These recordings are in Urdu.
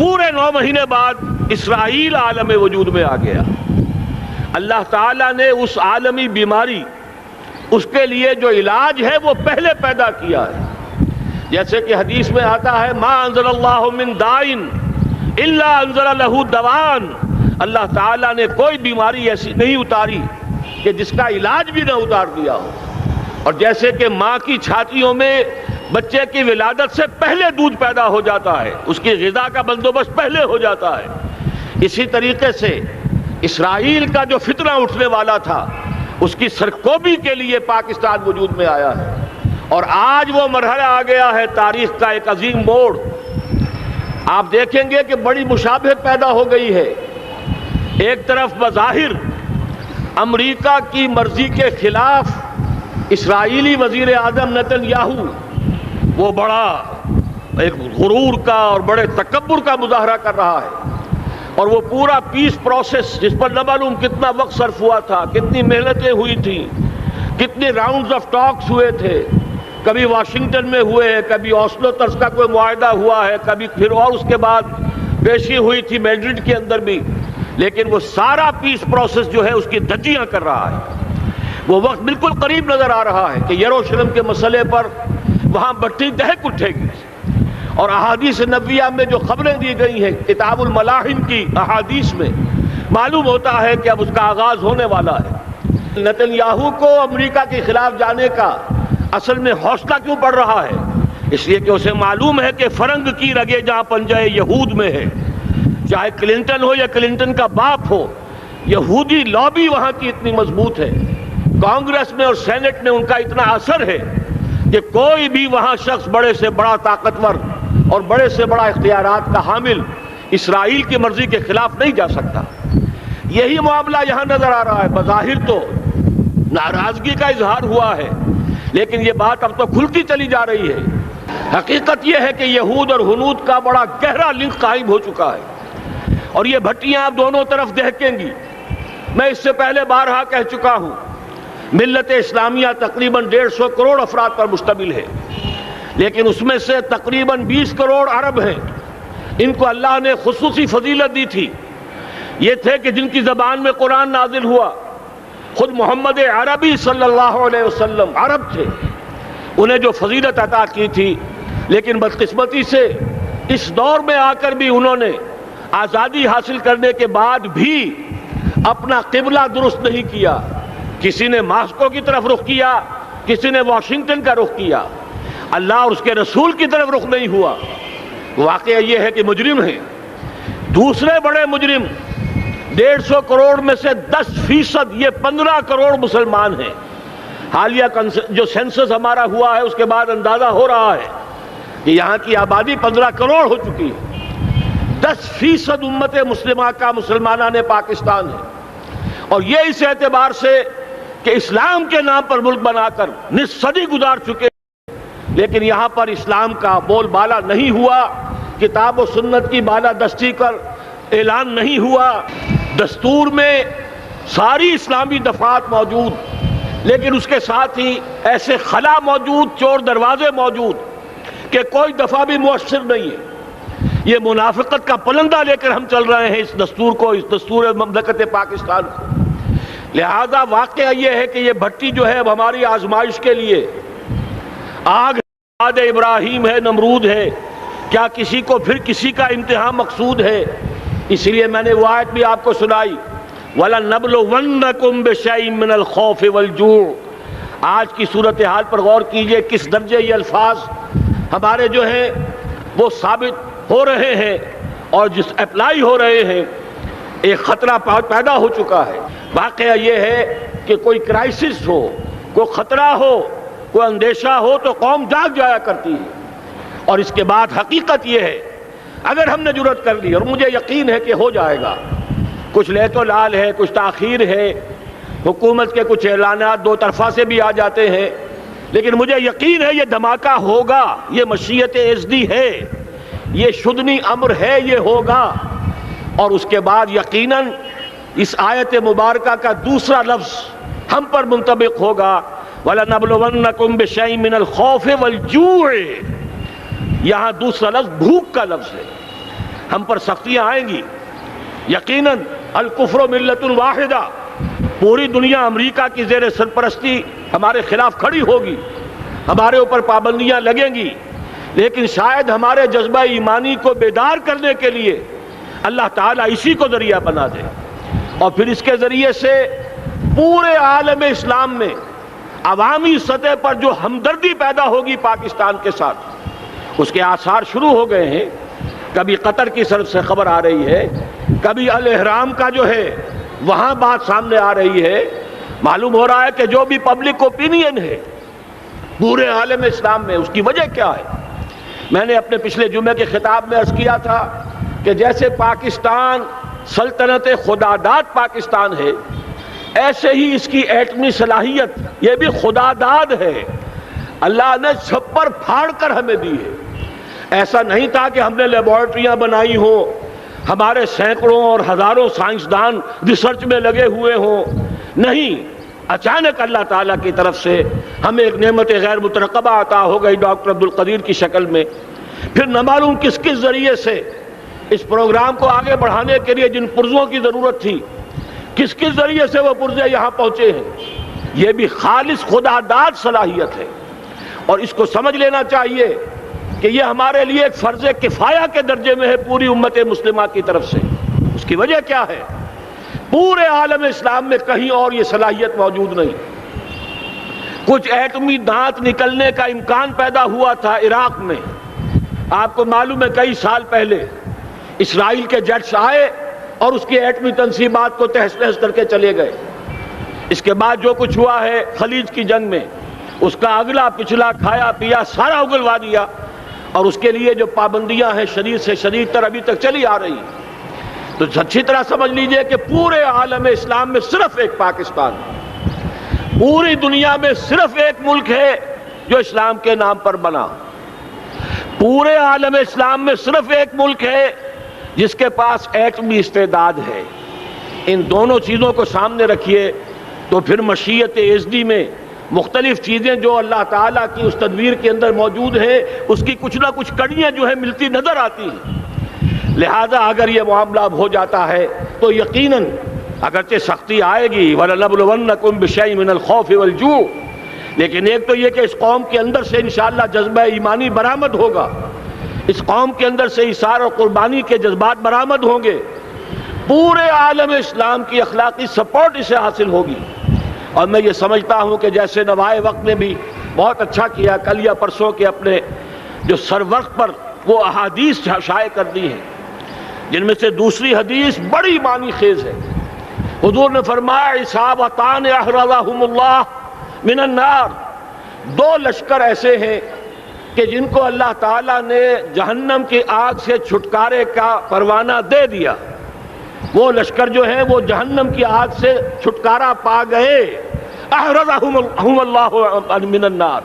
پورے 9 مہینے بعد اسرائیل عالم وجود میں آ گیا۔ اللہ تعالیٰ نے اس عالمی بیماری، اس کے لیے جو علاج ہے وہ پہلے پیدا کیا ہے۔ جیسے کہ حدیث میں آتا ہے ما انزل اللہ من دائن الا انزل لہ دوان، اللہ تعالیٰ نے کوئی بیماری ایسی نہیں اتاری کہ جس کا علاج بھی نہ اتار دیا ہو۔ اور جیسے کہ ماں کی چھاتیوں میں بچے کی ولادت سے پہلے دودھ پیدا ہو جاتا ہے، اس کی غذا کا بندوبست پہلے ہو جاتا ہے، اسی طریقے سے اسرائیل کا جو فتنہ اٹھنے والا تھا اس کی سرکوبی کے لیے پاکستان وجود میں آیا ہے۔ اور آج وہ مرحلہ آ گیا ہے، تاریخ کا ایک عظیم موڑ۔ آپ دیکھیں گے کہ بڑی مشابہت پیدا ہو گئی ہے۔ ایک طرف بظاہر امریکہ کی مرضی کے خلاف اسرائیلی وزیر اعظم نیتن یاہو وہ بڑا ایک غرور کا اور بڑے تکبر کا مظاہرہ کر رہا ہے، اور وہ پورا پیس پروسیس جس پر نہ معلوم کتنا وقت صرف ہوا تھا، کتنی محنتیں ہوئی تھیں، کتنے راؤنڈز آف ٹاکس ہوئے تھے، کبھی واشنگٹن میں ہوئے، کبھی اوسلو طرز کا کوئی معاہدہ ہوا ہے، کبھی پھر اور اس کے بعد پیشی ہوئی تھی میڈرڈ کے اندر بھی، لیکن وہ سارا پیس پروسیس جو ہے اس کی دھجیاں کر رہا ہے۔ وہ وقت بالکل قریب نظر آ رہا ہے کہ یروشلم کے مسئلے پر وہاں بٹی دہک اٹھے گی، اور احادیث نبویہ میں جو خبریں دی گئی ہیں کتاب الملاحم کی احادیث میں معلوم ہوتا ہے کہ اب اس کا آغاز ہونے والا ہے۔ نیتن یاہو کو امریکہ کے خلاف جانے کا اصل میں حوصلہ کیوں پڑ رہا ہے؟ اس لیے کہ اسے معلوم ہے کہ فرنگ کی رگیں جہاں پنجہ یہود میں ہے، چاہے کلنٹن ہو یا کلنٹن کا باپ ہو، یہودی لابی وہاں کی اتنی مضبوط ہے، کانگریس میں اور سینٹ میں ان کا اتنا اثر ہے کہ کوئی بھی وہاں شخص بڑے سے بڑا طاقتور اور بڑے سے بڑا اختیارات کا حامل اسرائیل کی مرضی کے خلاف نہیں جا سکتا۔ یہی معاملہ یہاں نظر آ رہا ہے۔ بظاہر تو ناراضگی کا اظہار ہوا ہے، لیکن یہ بات اب تو کھلتی چلی جا رہی ہے۔ حقیقت یہ ہے کہ یہود اور ہنود کا بڑا گہرا لنک قائم ہو چکا ہے، اور یہ بھٹیاں اب دونوں طرف دہکیں گی۔ میں اس سے پہلے بارہا کہہ چکا ہوں، ملت اسلامیہ تقریباً 150 کروڑ افراد پر مشتمل ہے، لیکن اس میں سے تقریباً 20 کروڑ عرب ہیں۔ ان کو اللہ نے خصوصی فضیلت دی تھی، یہ تھے کہ جن کی زبان میں قرآن نازل ہوا، خود محمد عربی صلی اللہ علیہ وسلم عرب تھے، انہیں جو فضیلت عطا کی تھی، لیکن بدقسمتی سے اس دور میں آ کر بھی انہوں نے آزادی حاصل کرنے کے بعد بھی اپنا قبلہ درست نہیں کیا۔ کسی نے ماسکو کی طرف رخ کیا، کسی نے واشنگٹن کا رخ کیا، اللہ اور اس کے رسول کی طرف رخ نہیں ہوا۔ واقعہ یہ ہے کہ مجرم ہیں۔ دوسرے بڑے مجرم 150 کروڑ میں سے 10% یہ 15 کروڑ مسلمان ہیں۔ حالیہ جو سینسس ہمارا ہوا ہے اس کے بعد اندازہ ہو رہا ہے کہ یہاں کی آبادی 15 کروڑ ہو چکی ہے۔ 10% امت مسلمہ کا مسلمانان پاکستان ہے، اور یہ اس اعتبار سے کہ اسلام کے نام پر ملک بنا کر نصف صدی گزار چکے، لیکن یہاں پر اسلام کا بول بالا نہیں ہوا، کتاب و سنت کی بالادستی پر اعلان نہیں ہوا۔ دستور میں ساری اسلامی دفعات موجود، لیکن اس کے ساتھ ہی ایسے خلا موجود، چور دروازے موجود کہ کوئی دفعہ بھی مؤثر نہیں ہے۔ یہ منافقت کا پلندہ لے کر ہم چل رہے ہیں اس دستور کو، اس دستور مملکت پاکستان کو۔ لہذا واقعہ یہ ہے کہ یہ بھٹی جو ہے اب ہماری آزمائش کے لیے آگ بعد ابراہیم ہے، نمرود ہے، کیا کسی کو پھر کسی کا امتحان مقصود ہے؟ اس لیے میں نے وہ آیت بھی آپ کو سنائی، وَلَنَبْلُوَنَّكُمْ بِشَيْءٍ مِّنَ الْخَوْفِ وَالْجُوعِ۔ آج کی صورتحال پر غور کیجئے، کس درجے یہ الفاظ ہمارے جو ہیں وہ ثابت ہو رہے ہیں اور جس اپلائی ہو رہے ہیں۔ ایک خطرہ پیدا ہو چکا ہے۔ واقعہ یہ ہے کہ کوئی کرائسس ہو، کوئی خطرہ ہو، کوئی اندیشہ ہو تو قوم جاگ جایا کرتی ہے، اور اس کے بعد حقیقت یہ ہے اگر ہم نے جرأت کر لی، اور مجھے یقین ہے کہ ہو جائے گا، کچھ لیت و لال ہے، کچھ تاخیر ہے، حکومت کے کچھ اعلانات دو طرفہ سے بھی آ جاتے ہیں، لیکن مجھے یقین ہے یہ دھماکہ ہوگا، یہ مشیت ازدی ہے، یہ شدنی امر ہے، یہ ہوگا۔ اور اس کے بعد یقیناً اس آیت مبارکہ کا دوسرا لفظ ہم پر منطبق ہوگا، وَلَنَبْلُوَنَّكُمْ بِشَيْءٍ مِّنَ الْخَوْفِ وَالْجُوعِ۔ یہاں دوسرا لفظ بھوک کا لفظ ہے۔ ہم پر سختیاں آئیں گی. یقیناً الکفر ملت واحدہ، پوری دنیا امریکہ کی زیر سرپرستی ہمارے خلاف کھڑی ہوگی، ہمارے اوپر پابندیاں لگیں گی، لیکن شاید ہمارے جذبہ ایمانی کو بیدار کرنے کے لیے اللہ تعالیٰ اسی کو ذریعہ بنا دے، اور پھر اس کے ذریعے سے پورے عالم اسلام میں عوامی سطح پر جو ہمدردی پیدا ہوگی پاکستان کے ساتھ، اس کے آثار شروع ہو گئے ہیں. کبھی قطر کی طرف سے خبر آ رہی ہے، کبھی الاحرام کا جو ہے وہاں بات سامنے آ رہی ہے. معلوم ہو رہا ہے کہ جو بھی پبلک اوپینین ہے پورے عالم اسلام میں، اس کی وجہ کیا ہے؟ میں نے اپنے پچھلے جمعے کے خطاب میں عرض کیا تھا کہ جیسے پاکستان سلطنت خداداد پاکستان ہے، ایسے ہی اس کی ایٹمی صلاحیت یہ بھی خداداد ہے. اللہ نے چھپر پھاڑ کر ہمیں دی ہے. ایسا نہیں تھا کہ ہم نے لیبارٹریاں بنائی ہوں، ہمارے سینکڑوں اور ہزاروں سائنسدان ریسرچ میں لگے ہوئے ہوں. نہیں، اچانک اللہ تعالیٰ کی طرف سے ہمیں ایک نعمت غیر مترقبہ عطا ہو گئی ڈاکٹر عبدالقدیر کی شکل میں. پھر نہ معلوم کس کس ذریعے سے اس پروگرام کو آگے بڑھانے کے لیے جن پرزوں کی ضرورت تھی، کس کس ذریعے سے وہ پرزے یہاں پہنچے ہیں. یہ بھی خالص خداداد صلاحیت ہے، اور اس کو سمجھ لینا چاہیے کہ یہ ہمارے لیے ایک فرض کفایہ کے درجے میں ہے پوری امت مسلمہ کی طرف سے. اس کی وجہ کیا ہے؟ پورے عالم اسلام میں کہیں اور یہ صلاحیت موجود نہیں. کچھ ایٹمی دانت نکلنے کا امکان پیدا ہوا تھا عراق میں. آپ کو معلوم ہے کئی سال پہلے اسرائیل کے جیٹس آئے اور اس کی ایٹمی تنصیبات کو تہس نہس کر کے چلے گئے. اس کے بعد جو کچھ ہوا ہے خلیج کی جنگ میں، اس کا اگلا پچھلا کھایا پیا سارا اگلوا دیا، اور اس کے لیے جو پابندیاں ہیں شدید سے شدید تر ابھی تک چلی آ رہی. تو اچھی طرح سمجھ لیجئے کہ پورے عالم اسلام میں صرف ایک پاکستان، پوری دنیا میں صرف ایک ملک ہے جو اسلام کے نام پر بنا. پورے عالم اسلام میں صرف ایک ملک ہے جس کے پاس ایٹمی استعداد ہے. ان دونوں چیزوں کو سامنے رکھیے تو پھر مشیت ازدی میں مختلف چیزیں جو اللہ تعالیٰ کی اس تدبیر کے اندر موجود ہیں، اس کی کچھ نہ کچھ کڑیاں جو ہے ملتی نظر آتی ہیں. لہذا اگر یہ معاملہ ہو جاتا ہے تو یقیناً اگرچہ سختی آئے گی، وَلَنَبْلُوَنَّكُمْ بِشَيْءٍ مِّنَ الْخَوْفِ وَالْجُوعِ، لیکن ایک تو یہ کہ اس قوم کے اندر سے انشاءاللہ جذبہ ایمانی برآمد ہوگا، اس قوم کے اندر سے ایثار اور قربانی کے جذبات برآمد ہوں گے، پورے عالم اسلام کی اخلاقی سپورٹ اسے حاصل ہوگی. اور میں یہ سمجھتا ہوں کہ جیسے نوائے وقت نے بھی بہت اچھا کیا، کل یا پرسوں کے اپنے جو سر وقت پر وہ احادیث شائع کر دی ہیں، جن میں سے دوسری حدیث بڑی معنی خیز ہے. حضور نے فرمایا اصابتان احرزہم اللہ من النار، دو لشکر ایسے ہیں کہ جن کو اللہ تعالیٰ نے جہنم کی آگ سے چھٹکارے کا پروانہ دے دیا. وہ لشکر جو ہیں وہ جہنم کی آگ سے چھٹکارا پا گئے. احرزہم اللہ من النار.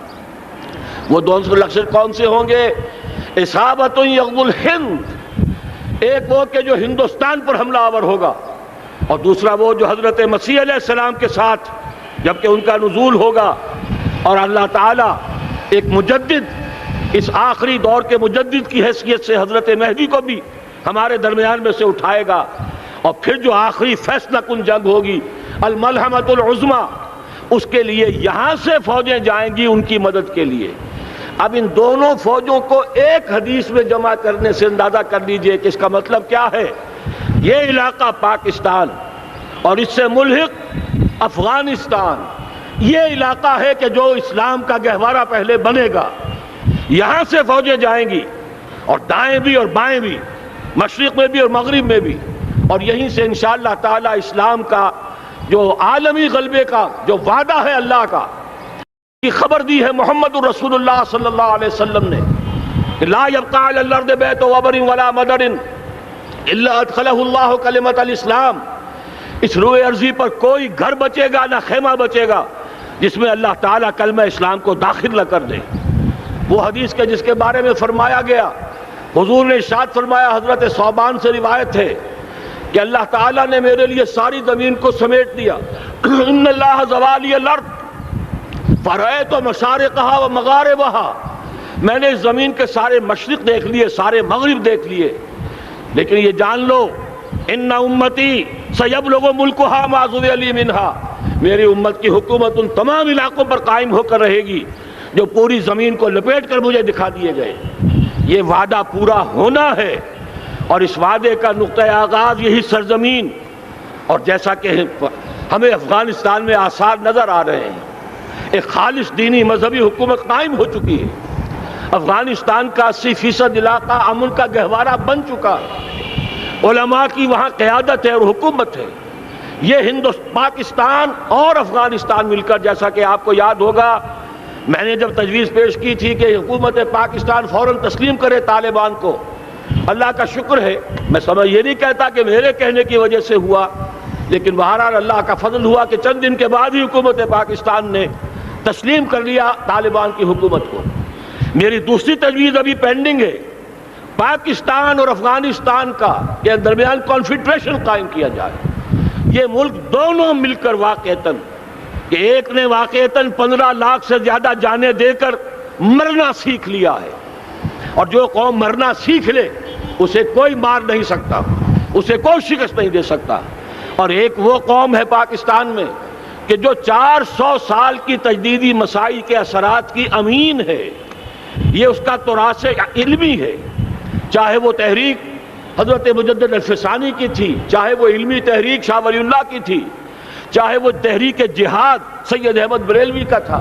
وہ دونوں لشکر کون سے ہوں گے؟ اصابت یغزو الہند، ایک وہ کہ جو ہندوستان پر حملہ آور ہوگا، اور دوسرا وہ جو حضرت مسیح علیہ السلام کے ساتھ جبکہ ان کا نزول ہوگا، اور اللہ تعالیٰ ایک مجدد، اس آخری دور کے مجدد کی حیثیت سے حضرت مہدی کو بھی ہمارے درمیان میں سے اٹھائے گا. اور پھر جو آخری فیصلہ کن جنگ ہوگی الملحمۃ العظمیٰ، اس کے لیے یہاں سے فوجیں جائیں گی ان کی مدد کے لیے. اب ان دونوں فوجوں کو ایک حدیث میں جمع کرنے سے اندازہ کر لیجئے کہ اس کا مطلب کیا ہے. یہ علاقہ پاکستان اور اس سے ملحق افغانستان، یہ علاقہ ہے کہ جو اسلام کا گہوارہ پہلے بنے گا. یہاں سے فوجیں جائیں گی، اور دائیں بھی اور بائیں بھی، مشرق میں بھی اور مغرب میں بھی، اور یہیں سے انشاءاللہ تعالی اسلام کا جو عالمی غلبے کا جو وعدہ ہے اللہ کا، کی خبر دی ہے محمد رسول اللہ صلی اللہ علیہ وسلم نے کہ لا يبقى على الارض بیت وبر ولا مدر الا ادخلہ اللہ کلمۃ الاسلام. اس روئے ارضی پر کوئی گھر بچے گا نہ خیمہ بچے گا جس میں اللہ تعالیٰ کلمہ اسلام کو داخل نہ کر دے. وہ حدیث کے جس کے بارے میں فرمایا گیا، حضور نے ارشاد فرمایا، حضرت ثوبان سے روایت ہے کہ اللہ تعالیٰ نے میرے لیے ساری زمین کو سمیٹ دیا. ان اللہ زوالی الارض فرأیت مشارقہا و مغاربہا، میں نے اس زمین کے سارے مشرق دیکھ لیے، سارے مغرب دیکھ لیے. لیکن یہ جان لو ان امتی سیبلغ ملکھا ما ذُوِّ لِی منہا، میری امت کی حکومت ان تمام علاقوں پر قائم ہو کر رہے گی جو پوری زمین کو لپیٹ کر مجھے دکھا دیے گئے۔ یہ وعدہ پورا ہونا ہے، اور اس وعدے کا نقطۂ آغاز یہی سرزمین، اور جیسا کہ ہمیں افغانستان میں آثار نظر آ رہے ہیں، ایک خالص دینی مذہبی حکومت قائم ہو چکی ہے۔ افغانستان کا 80% علاقہ امن کا گہوارہ بن چکا ہے، علماء کی وہاں قیادت ہے اور حکومت ہے۔ یہ پاکستان اور افغانستان مل کر، جیسا کہ آپ کو یاد ہوگا میں نے جب تجویز پیش کی تھی کہ حکومت پاکستان فوراً تسلیم کرے طالبان کو، اللہ کا شکر ہے، میں یہ نہیں کہتا کہ میرے کہنے کی وجہ سے ہوا، لیکن بہرحال اللہ کا فضل ہوا کہ چند دن کے بعد ہی حکومت پاکستان نے تسلیم کر لیا طالبان کی حکومت کو۔ میری دوسری تجویز ابھی پینڈنگ ہے، پاکستان اور افغانستان کے درمیان کانفیڈریشن قائم کیا جائے۔ یہ ملک دونوں مل کر واقعتاً، کہ ایک نے واقعتاً 15 لاکھ سے زیادہ جانیں دے کر مرنا سیکھ لیا ہے، اور جو قوم مرنا سیکھ لے اسے کوئی مار نہیں سکتا، اسے کوئی شکست نہیں دے سکتا۔ اور ایک وہ قوم ہے پاکستان میں کہ جو 400 سال کی تجدیدی مساعی کے اثرات کی امین ہے، یہ اس کا تراث علمی ہے، چاہے وہ تحریک حضرت مجدد الفسانی کی تھی، چاہے وہ علمی تحریک شاہ ولی اللہ کی تھی، چاہے وہ تحریک جہاد سید احمد بریلوی کا تھا،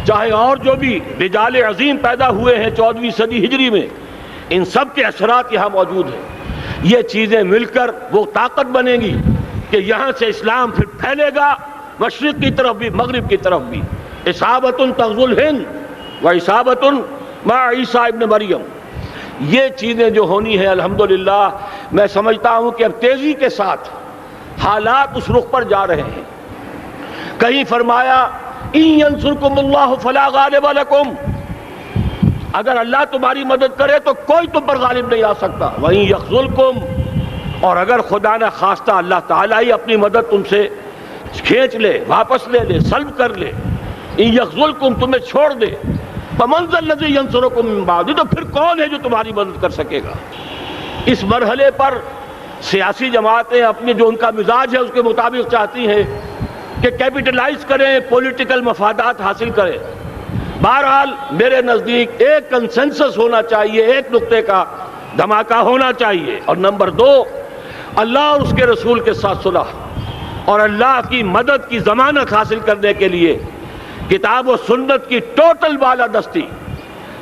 چاہے اور جو بھی رجال عظیم پیدا ہوئے ہیں 14ویں صدی ہجری میں، ان سب کے اثرات یہاں موجود ہیں۔ یہ چیزیں مل کر وہ طاقت بنے گی کہ یہاں سے اسلام پھر پھیلے گا، مشرق کی طرف بھی مغرب کی طرف بھی۔ اصابۃ تغزو الہند و اصابۃ مع عیسیٰ ابن مریم، یہ چیزیں جو ہونی ہیں الحمدللہ میں سمجھتا ہوں کہ اب تیزی کے ساتھ حالات اس رخ پر جا رہے ہیں۔ کہیں فرمایا ان ینصرکم اللہ فلا غالب لکم، اگر اللہ تمہاری مدد کرے تو کوئی تم پر غالب نہیں آ سکتا، وَإِن یخذلکم، اور اگر خدا نہ خواستہ اللہ تعالیٰ ہی اپنی مدد تم سے کھینچ لے، واپس لے لے، سلب کر لے، ان یخذلکم، تمہیں چھوڑ دے، فمن ذا الذی ینصرکم من بعد، تو پھر کون ہے جو تمہاری مدد کر سکے گا۔ اس مرحلے پر سیاسی جماعتیں اپنے جو ان کا مزاج ہے اس کے مطابق چاہتی ہیں کہ کیپٹلائز کریں، پولیٹیکل مفادات حاصل کریں۔ بہرحال میرے نزدیک ایک کنسنسس ہونا چاہیے، ایک نقطے کا دھماکہ ہونا چاہیے، اور نمبر 2 اللہ اور اس کے رسول کے ساتھ صلح اور اللہ کی مدد کی ضمانت حاصل کرنے کے لیے کتاب و سنت کی ٹوٹل بالادستی،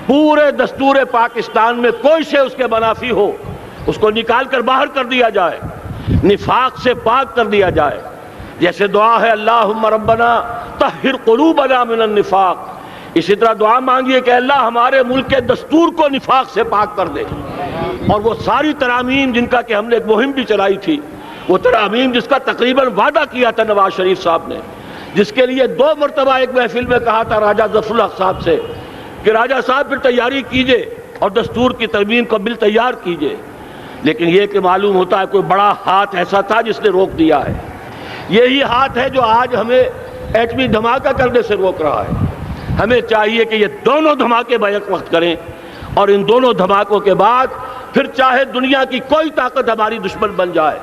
پورے دستور پاکستان میں کوئی شے اس کے منافی ہو اس کو نکال کر باہر کر دیا جائے، نفاق سے پاک کر دیا جائے۔ جیسے دعا ہے اللہم ربنا طہر قلوبنا من النفاق، اسی طرح دعا مانگیے کہ اللہ ہمارے ملک کے دستور کو نفاق سے پاک کر دے۔ اور وہ ساری ترامیم جن کا کہ ہم نے ایک مہم بھی چلائی تھی، وہ ترامیم جس کا تقریباً وعدہ کیا تھا نواز شریف صاحب نے، جس کے لیے 2 مرتبہ ایک محفل میں کہا تھا راجہ ظفر الحق صاحب سے کہ راجہ صاحب پھر تیاری کیجئے اور دستور کی ترمیم کا بل تیار کیجئے، لیکن یہ کہ معلوم ہوتا ہے کوئی بڑا ہاتھ ایسا تھا جس نے روک دیا ہے۔ یہی ہاتھ ہے جو آج ہمیں ایٹمی دھماکہ کرنے سے روک رہا ہے۔ ہمیں چاہیے کہ یہ دونوں دھماکے بیک وقت کریں، اور ان دونوں دھماکوں کے بعد پھر چاہے دنیا کی کوئی طاقت ہماری دشمن بن جائے،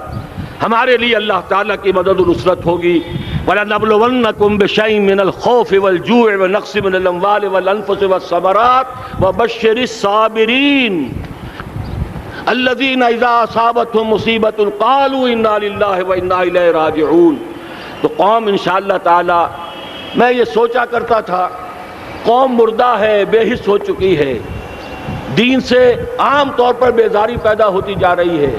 ہمارے لیے اللہ تعالیٰ کی مدد و نصرت ہوگی۔ وَلَنَبْلُوَنَّكُمْ بِشَيْءٍ مِّنَ الْخَوْفِ وَالْجُوعِ وَنَقْصٍ مِّنَ الْأَمْوَالِ وَالْأَنفُسِ وَالثَّمَرَاتِ وَبَشِّرِ الصَّابِرِينَ الَّذِينَ إِذَا أَصَابَتْهُم مُّصِيبَةٌ قَالُوا إِنَّا لِلَّهِ وَإِنَّا إِلَيْهِ رَاجِعُونَ۔ تو قوم انشاءاللہ تعالی، میں یہ سوچا کرتا تھا قوم مردہ ہے، بے حس ہو چکی ہے، دین سے عام طور پر بیزاری پیدا ہوتی جا رہی ہے،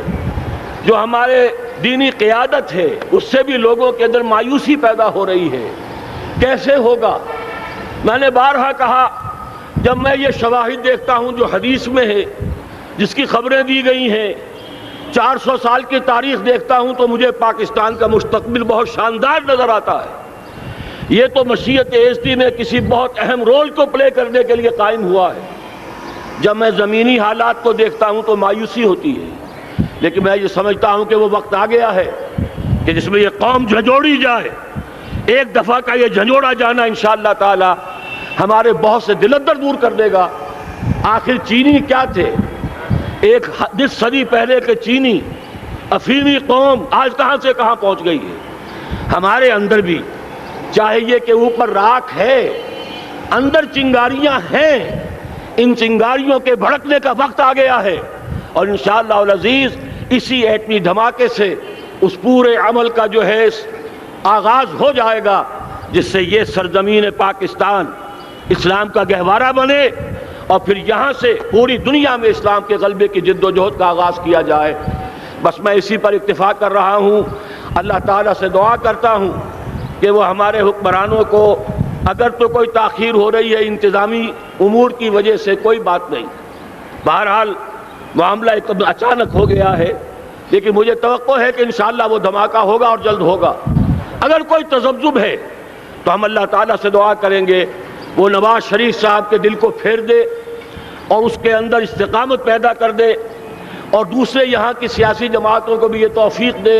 جو ہمارے دینی قیادت ہے اس سے بھی لوگوں کے اندر مایوسی پیدا ہو رہی ہے۔ کیسے ہوگا؟ میں نے بارہا کہا، جب میں یہ شواہد دیکھتا ہوں جو حدیث میں ہے، جس کی خبریں دی گئی ہیں، 400 سال کی تاریخ دیکھتا ہوں تو مجھے پاکستان کا مستقبل بہت شاندار نظر آتا ہے۔ یہ تو مشیت ایزدی میں کسی بہت اہم رول کو پلے کرنے کے لیے قائم ہوا ہے۔ جب میں زمینی حالات کو دیکھتا ہوں تو مایوسی ہوتی ہے، لیکن میں یہ سمجھتا ہوں کہ وہ وقت آ گیا ہے کہ جس میں یہ قوم جھنجھوڑی جائے۔ ایک دفعہ کا یہ جھنجھوڑا جانا انشاءاللہ تعالی ہمارے بہت سے دل اندر دور کر دے گا۔ آخر چینی کیا تھے؟ ایک 10 صدی پہلے کے چینی افیمی قوم آج کہاں سے کہاں پہنچ گئی ہے۔ ہمارے اندر بھی چاہے یہ کہ اوپر راکھ ہے، اندر چنگاریاں ہیں، ان چنگاریوں کے بھڑکنے کا وقت آ گیا ہے، اور انشاءاللہ العزیز اسی ایٹمی دھماکے سے اس پورے عمل کا جو ہے آغاز ہو جائے گا، جس سے یہ سرزمین پاکستان اسلام کا گہوارہ بنے، اور پھر یہاں سے پوری دنیا میں اسلام کے غلبے کی جد و جہد کا آغاز کیا جائے۔ بس میں اسی پر اکتفا کر رہا ہوں۔ اللہ تعالیٰ سے دعا کرتا ہوں کہ وہ ہمارے حکمرانوں کو، اگر تو کوئی تاخیر ہو رہی ہے انتظامی امور کی وجہ سے، کوئی بات نہیں، بہرحال معاملہ ایک اچانک ہو گیا ہے، لیکن مجھے توقع ہے کہ انشاءاللہ وہ دھماکہ ہوگا اور جلد ہوگا۔ اگر کوئی تذبذب ہے تو ہم اللہ تعالیٰ سے دعا کریں گے وہ نواز شریف صاحب کے دل کو پھیر دے اور اس کے اندر استقامت پیدا کر دے، اور دوسرے یہاں کی سیاسی جماعتوں کو بھی یہ توفیق دے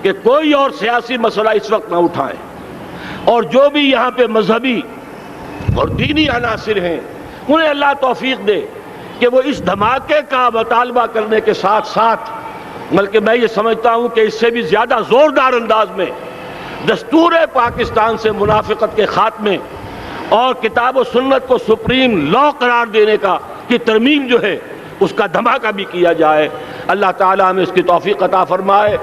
کہ کوئی اور سیاسی مسئلہ اس وقت نہ اٹھائیں، اور جو بھی یہاں پہ مذہبی اور دینی عناصر ہیں انہیں اللہ توفیق دے کہ وہ اس دھماکے کا مطالبہ کرنے کے ساتھ ساتھ، بلکہ میں یہ سمجھتا ہوں کہ اس سے بھی زیادہ زوردار انداز میں دستور پاکستان سے منافقت کے خاتمے اور کتاب و سنت کو سپریم لا قرار دینے کی ترمیم جو ہے اس کا دھماکہ بھی کیا جائے۔ اللہ تعالیٰ ہمیں اس کی توفیق عطا فرمائے۔